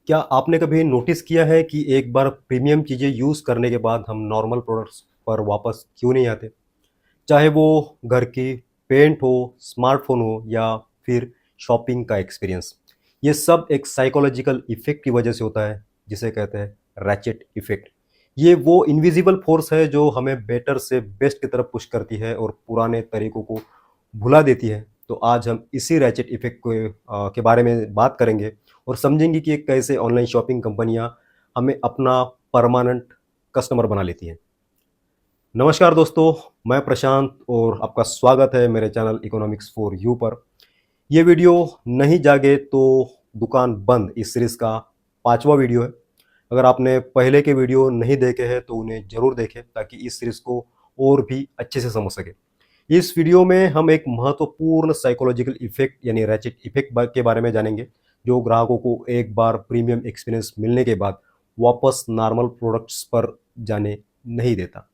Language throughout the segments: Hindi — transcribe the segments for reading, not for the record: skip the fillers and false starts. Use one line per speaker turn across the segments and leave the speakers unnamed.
क्या आपने कभी नोटिस किया है कि एक बार प्रीमियम चीज़ें यूज़ करने के बाद हम नॉर्मल प्रोडक्ट्स पर वापस क्यों नहीं आते? चाहे वो घर की पेंट हो, स्मार्टफ़ोन हो या फिर शॉपिंग का एक्सपीरियंस। ये सब एक साइकोलॉजिकल इफ़ेक्ट की वजह से होता है, जिसे कहते हैं रैचेट इफ़ेक्ट। ये वो इनविजिबल फ़ोर्स है जो हमें बेटर से बेस्ट की तरफ पुश करती है और पुराने तरीकों को भुला देती है। तो आज हम इसी रैचेट इफ़ेक्ट के बारे में बात करेंगे और समझेंगे कि कैसे ऑनलाइन शॉपिंग कंपनियाँ हमें अपना परमानेंट कस्टमर बना लेती हैं। नमस्कार दोस्तों, मैं प्रशांत और आपका स्वागत है मेरे चैनल इकोनॉमिक्स फॉर यू पर। ये वीडियो नहीं जागे तो दुकान बंद इस सीरीज़ का 5वां वीडियो है। अगर आपने पहले के वीडियो नहीं देखे हैं तो उन्हें ज़रूर देखें ताकि इस सीरीज़ को और भी अच्छे से समझ सकें। इस वीडियो में हम एक महत्वपूर्ण साइकोलॉजिकल इफ़ेक्ट यानी रैचेट इफ़ेक्ट के बारे में जानेंगे, जो ग्राहकों को एक बार प्रीमियम एक्सपीरियंस मिलने के बाद वापस नॉर्मल प्रोडक्ट्स पर जाने नहीं देता।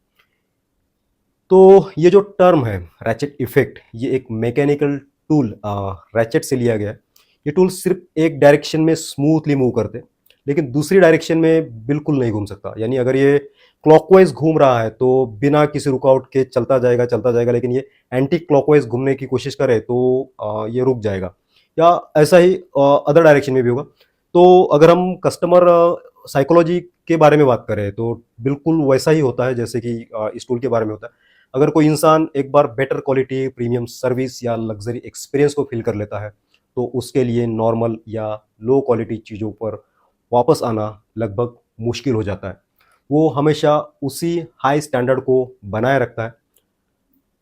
तो ये जो टर्म है रैचेट इफेक्ट, ये एक मैकेनिकल टूल रैचेट से लिया गया है। ये टूल सिर्फ एक डायरेक्शन में स्मूथली मूव करते, लेकिन दूसरी डायरेक्शन में बिल्कुल नहीं घूम सकता। यानी अगर ये क्लॉकवाइज घूम रहा है तो बिना किसी रुकावट के चलता जाएगा, लेकिन ये एंटी क्लॉकवाइज घूमने की कोशिश करे तो ये रुक जाएगा। या ऐसा ही अदर डायरेक्शन में भी होगा। तो अगर हम कस्टमर साइकोलॉजी के बारे में बात करें तो बिल्कुल वैसा ही होता है जैसे कि इस टूल के बारे में होता है। अगर कोई इंसान एक बार बेटर क्वालिटी, प्रीमियम सर्विस या लग्जरी एक्सपीरियंस को फील कर लेता है, तो उसके लिए नॉर्मल या लो क्वालिटी चीज़ों पर वापस आना लगभग मुश्किल हो जाता है। वो हमेशा उसी हाई स्टैंडर्ड को बनाए रखता है।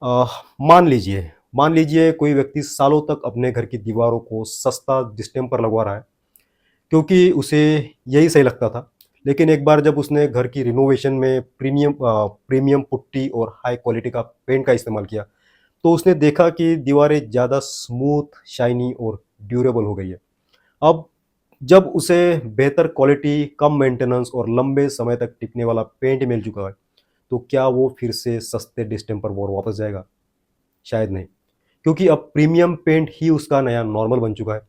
अ, मान लीजिए कोई व्यक्ति सालों तक अपने घर की दीवारों को सस्ता डिस्टेम्पर लगवा रहा है, क्योंकि उसे यही सही लगता था। लेकिन एक बार जब उसने घर की रिनोवेशन में प्रीमियम पुट्टी और हाई क्वालिटी का पेंट का इस्तेमाल किया, तो उसने देखा कि दीवारें ज़्यादा स्मूथ, शाइनी और ड्यूरेबल हो गई है। अब जब उसे बेहतर क्वालिटी, कम मेंटेनेंस और लंबे समय तक टिकने वाला पेंट मिल चुका है, तो क्या वो फिर से सस्ते डिस्टेम्पर पर वापस जाएगा? शायद नहीं। क्योंकि अब प्रीमियम पेंट ही उसका नया नॉर्मल बन चुका है।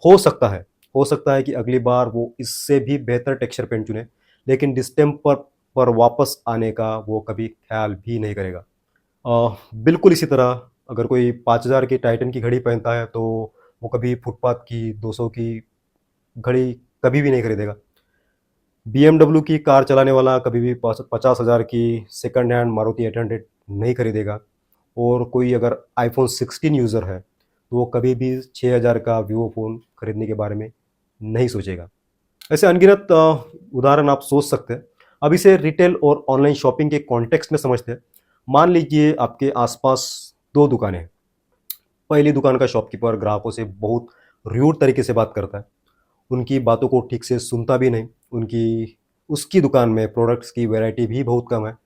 हो सकता है हो सकता है कि अगली बार वो इससे भी बेहतर टेक्सचर पेंट चुने, लेकिन डिस्टेम्पर पर वापस आने का वो कभी ख्याल भी नहीं करेगा। बिल्कुल इसी तरह अगर कोई 5000 की टाइटन की घड़ी पहनता है तो वो कभी फुटपाथ की 200 की घड़ी कभी भी नहीं खरीदेगा। बीएमडब्ल्यू की कार चलाने वाला कभी भी 50,000 की सेकंड हैंड मारुति 800 नहीं खरीदेगा। और कोई अगर आईफोन 16 यूज़र है तो वो कभी भी 6000 का वीवो फ़ोन खरीदने के बारे में नहीं सोचेगा। ऐसे अनगिनत उदाहरण आप सोच सकते हैं। अब इसे रिटेल और ऑनलाइन शॉपिंग के कॉन्टेक्स्ट में समझते हैं। मान लीजिए आपके आसपास दो दुकानें हैं। पहली दुकान का शॉपकीपर ग्राहकों से बहुत र्यूड तरीके से बात करता है, उनकी बातों को ठीक से सुनता भी नहीं। उसकी दुकान में प्रोडक्ट्स की वैरायटी भी बहुत कम है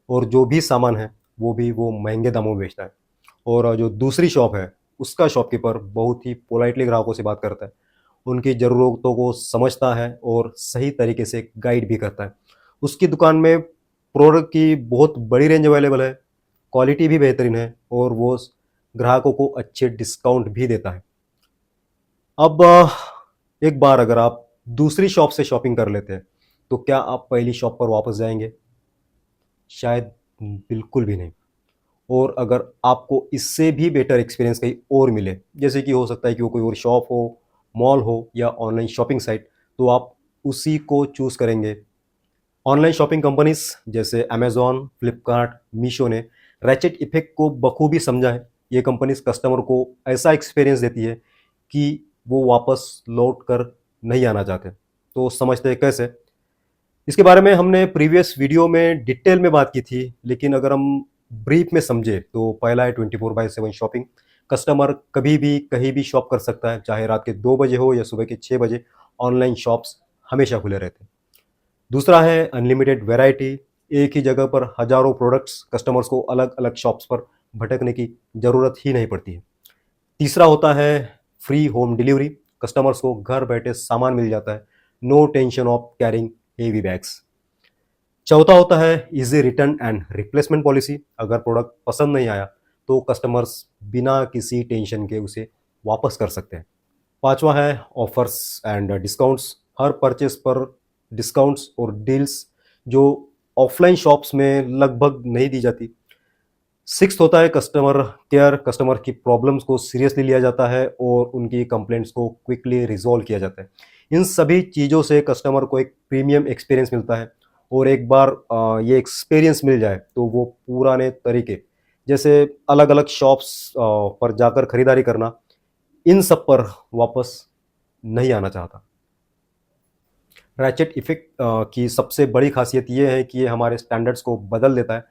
और जो भी सामान है वो भी वो महंगे दामों में बेचता है। और जो दूसरी शॉप है, उसका शॉपकीपर बहुत ही पोलाइटली ग्राहकों से बात करता है, उनकी ज़रूरतों को समझता है और सही तरीके से गाइड भी करता है। उसकी दुकान में प्रोडक्ट की बहुत बड़ी रेंज अवेलेबल है, क्वालिटी भी बेहतरीन है और वो ग्राहकों को अच्छे डिस्काउंट भी देता है। अब एक बार अगर आप दूसरी शॉप से शॉपिंग कर लेते हैं, तो क्या आप पहली शॉप पर वापस जाएँगे? शायद बिल्कुल भी नहीं। और अगर आपको इससे भी बेटर एक्सपीरियंस कहीं और मिले, जैसे कि हो सकता है कि वो कोई और शॉप हो, मॉल हो या ऑनलाइन शॉपिंग साइट, तो आप उसी को चूज़ करेंगे। ऑनलाइन शॉपिंग कंपनीज़ जैसे अमेज़न, फ्लिपकार्ट, मीशो ने रैचेट इफ़ेक्ट को बखूबी समझा है। ये कंपनीज़ कस्टमर को ऐसा एक्सपीरियंस देती है कि वो वापस लौट कर नहीं आना चाहते। तो समझते हैं कैसे? इसके बारे में हमने प्रीवियस वीडियो में डिटेल में बात की थी, लेकिन अगर हम ब्रीफ में समझे तो पहला है 24/7 शॉपिंग। कस्टमर कभी भी कहीं भी शॉप कर सकता है, चाहे रात के 2 बजे हो या सुबह के 6 बजे, ऑनलाइन शॉप्स हमेशा खुले रहते हैं। दूसरा है अनलिमिटेड वैरायटी। एक ही जगह पर हज़ारों प्रोडक्ट्स, कस्टमर्स को अलग-अलग शॉप्स पर भटकने की ज़रूरत ही नहीं पड़ती है। तीसरा होता है फ्री होम डिलीवरी। कस्टमर्स को घर बैठे सामान मिल जाता है, no tension of carrying heavy bags. चौथा होता है easy return and replacement policy. अगर प्रोडक्ट पसंद नहीं आया तो कस्टमर्स बिना किसी टेंशन के उसे वापस कर सकते हैं। पांचवा है offers and discounts. Her purchase पर डिस्काउंट्स और डील्स जो ऑफलाइन शॉप्स में लगभग नहीं दी जाती। सिक्स्थ होता है कस्टमर केयर। कस्टमर की प्रॉब्लम्स को सीरियसली लिया जाता है और उनकी कंप्लेंट्स को क्विकली रिजॉल्व किया जाता है। इन सभी चीज़ों से कस्टमर को एक प्रीमियम एक्सपीरियंस मिलता है और एक बार ये एक्सपीरियंस मिल जाए तो वो पुराने तरीके जैसे अलग अलग शॉप्स पर जाकर खरीदारी करना, इन सब पर वापस नहीं आना चाहता। रैचेट इफेक्ट की सबसे बड़ी खासियत ये है कि ये हमारे स्टैंडर्ड्स को बदल देता है।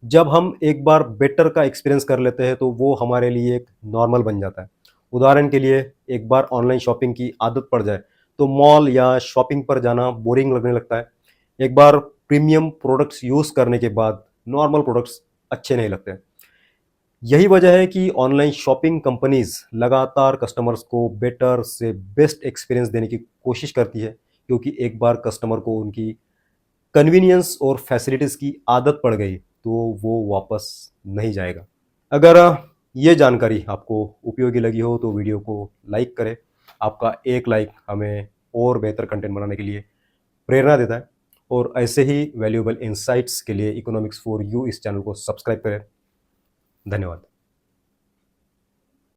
जब हम एक बार बेटर का एक्सपीरियंस कर लेते हैं तो वो हमारे लिए एक नॉर्मल बन जाता है। उदाहरण के लिए, एक बार ऑनलाइन शॉपिंग की आदत पड़ जाए तो मॉल या शॉपिंग पर जाना बोरिंग लगने लगता है। एक बार प्रीमियम प्रोडक्ट्स यूज़ करने के बाद नॉर्मल प्रोडक्ट्स अच्छे नहीं लगते। यही वजह है कि ऑनलाइन शॉपिंग कंपनीज लगातार कस्टमर्स को बेटर से बेस्ट एक्सपीरियंस देने की कोशिश करती है, क्योंकि एक बार कस्टमर को उनकी कन्वीनियंस और फैसिलिटीज़ की आदत पड़ गई तो वो वापस नहीं जाएगा। अगर ये जानकारी आपको उपयोगी लगी हो तो वीडियो को लाइक करें। आपका एक लाइक हमें और बेहतर कंटेंट बनाने के लिए प्रेरणा देता है। और ऐसे ही वैल्यूएबल इंसाइट्स के लिए इकोनॉमिक्स फॉर यू इस चैनल को सब्सक्राइब करें। धन्यवाद।